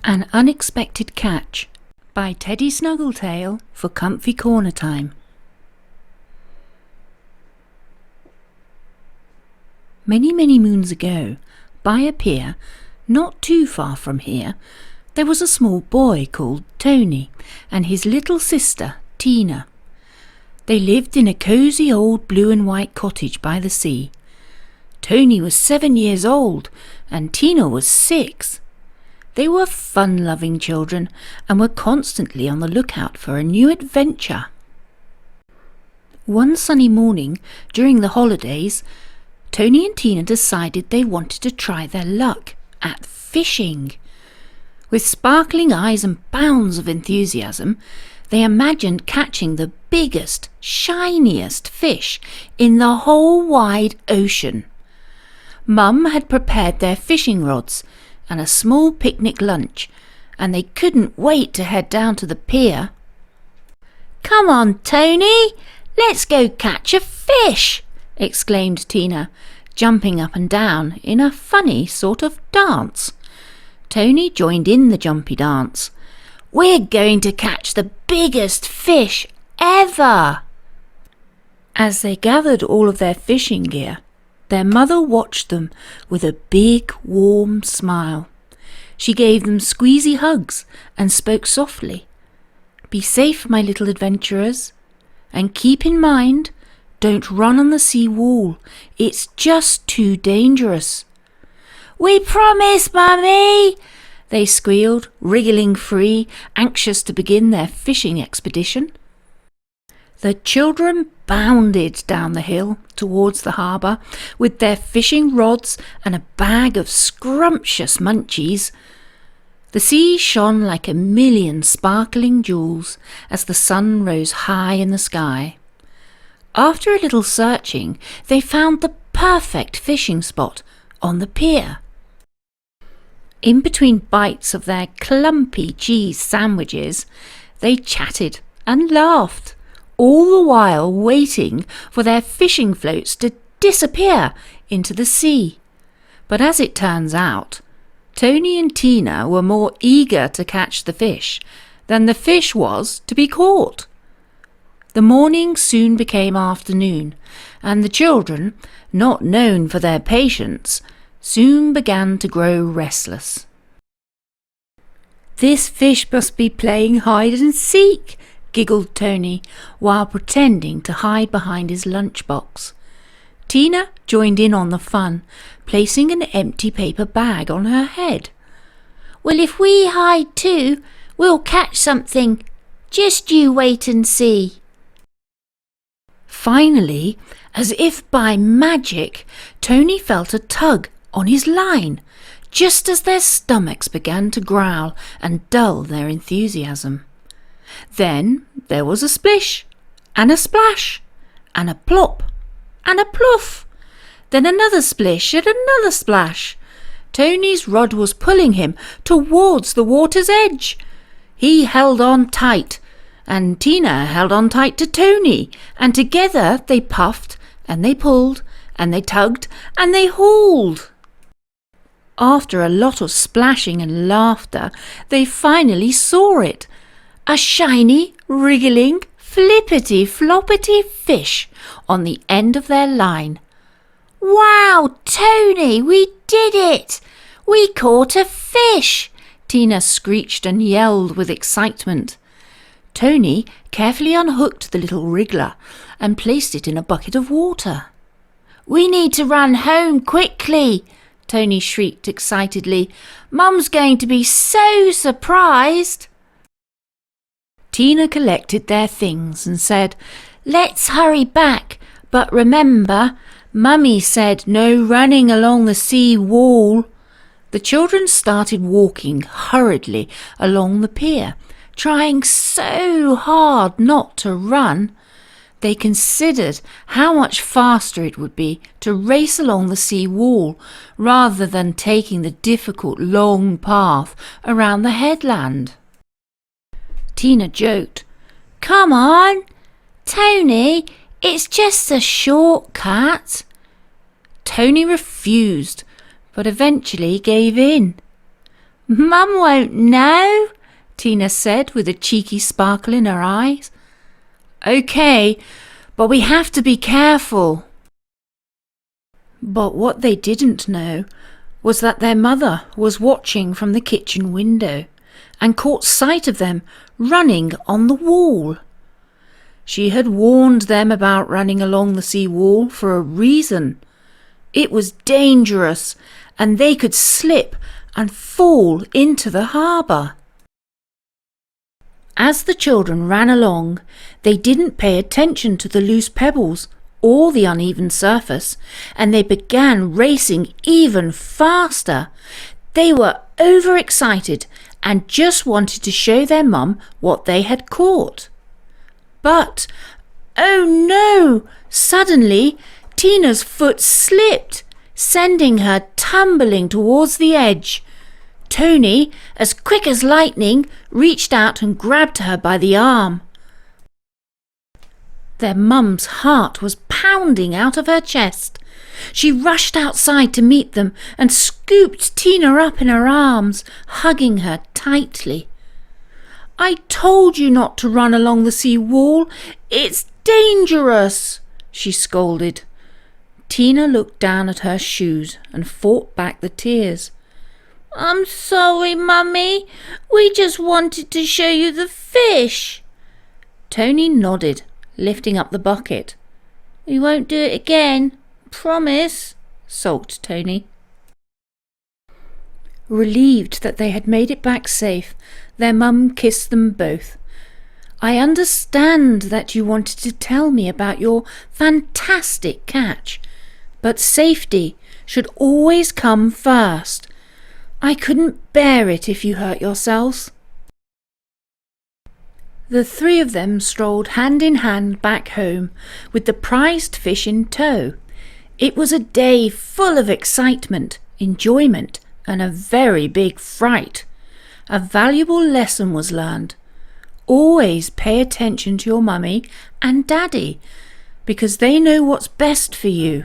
An Unexpected Catch by Teddy Snuggletail for comfy corner time. Many, many moons ago, by a pier, not too far from here, there was a small boy called Tony and his little sister, Tina. They lived in a cosy old blue and white cottage by the sea. Tony was 7 years old and Tina was 6. They were fun-loving children and were constantly on the lookout for a new adventure. One sunny morning during the holidays, Tony and Tina decided they wanted to try their luck at fishing. With sparkling eyes and bounds of enthusiasm, they imagined catching the biggest, shiniest fish in the whole wide ocean. Mum had prepared their fishing rods and a small picnic lunch, and they couldn't wait to head down to the pier. "Come on, Tony, let's go catch a fish!" exclaimed Tina, jumping up and down in a funny sort of dance. Tony joined in the jumpy dance. "We're going to catch the biggest fish ever!" As they gathered all of their fishing gear, their mother watched them with a big, warm smile. She gave them squeezy hugs and spoke softly. "Be safe, my little adventurers, and keep in mind, don't run on the sea wall. It's just too dangerous." "We promise, Mummy!" they squealed, wriggling free, anxious to begin their fishing expedition. The children bounded down the hill towards the harbour with their fishing rods and a bag of scrumptious munchies. The sea shone like a million sparkling jewels as the sun rose high in the sky. After a little searching, they found the perfect fishing spot on the pier. In between bites of their clumpy cheese sandwiches, they chatted and laughed, all the while waiting for their fishing floats to disappear into the sea. But as it turns out, Tony and Tina were more eager to catch the fish than the fish was to be caught. The morning soon became afternoon, and the children, not known for their patience, soon began to grow restless. "This fish must be playing hide and seek," giggled Tony, while pretending to hide behind his lunchbox. Tina joined in on the fun, placing an empty paper bag on her head. "Well, if we hide too, we'll catch something. Just you wait and see." Finally, as if by magic, Tony felt a tug on his line, just as their stomachs began to growl and dull their enthusiasm. Then there was a splish, and a splash, and a plop, and a pluff. Then another splish and another splash. Tony's rod was pulling him towards the water's edge. He held on tight, and Tina held on tight to Tony, and together they puffed, and they pulled, and they tugged, and they hauled. After a lot of splashing and laughter, they finally saw it. A shiny, wriggling, flippity-floppity fish on the end of their line. "Wow, Tony, we did it! We caught a fish!" Tina screeched and yelled with excitement. Tony carefully unhooked the little wriggler and placed it in a bucket of water. "We need to run home quickly!" Tony shrieked excitedly. "Mum's going to be so surprised!" Tina collected their things and said, "Let's hurry back, but remember, Mummy said no running along the sea wall." The children started walking hurriedly along the pier, trying so hard not to run. They considered how much faster it would be to race along the sea wall rather than taking the difficult long path around the headland. Tina joked, "Come on, Tony, it's just a shortcut." Tony refused, but eventually gave in. Mum won't know, Tina said with a cheeky sparkle in her eyes. OK, but we have to be careful. But what they didn't know was that their mother was watching from the kitchen window and caught sight of them running on the wall. She had warned them about running along the sea wall for a reason. It was dangerous and they could slip and fall into the harbour. As the children ran along, they didn't pay attention to the loose pebbles or the uneven surface, and they began racing even faster. They were overexcited and just wanted to show their mum what they had caught. But, oh no! Suddenly, Tina's foot slipped, sending her tumbling towards the edge. Tony, as quick as lightning, reached out and grabbed her by the arm. Their mum's heart was pounding out of her chest. She rushed outside to meet them and scooped Tina up in her arms, hugging her tightly. "I told you not to run along the sea wall. It's dangerous," she scolded. Tina looked down at her shoes and fought back the tears. "I'm sorry, Mummy. We just wanted to show you the fish." Tony nodded, lifting up the bucket. "We won't do it again, promise," sulked Tony. Relieved that they had made it back safe, their mum kissed them both. "I understand that you wanted to tell me about your fantastic catch, but safety should always come first. I couldn't bear it if you hurt yourselves." The three of them strolled hand in hand back home with the prized fish in tow. It was a day full of excitement, enjoyment, and a very big fright. A valuable lesson was learned. Always pay attention to your mummy and daddy, because they know what's best for you.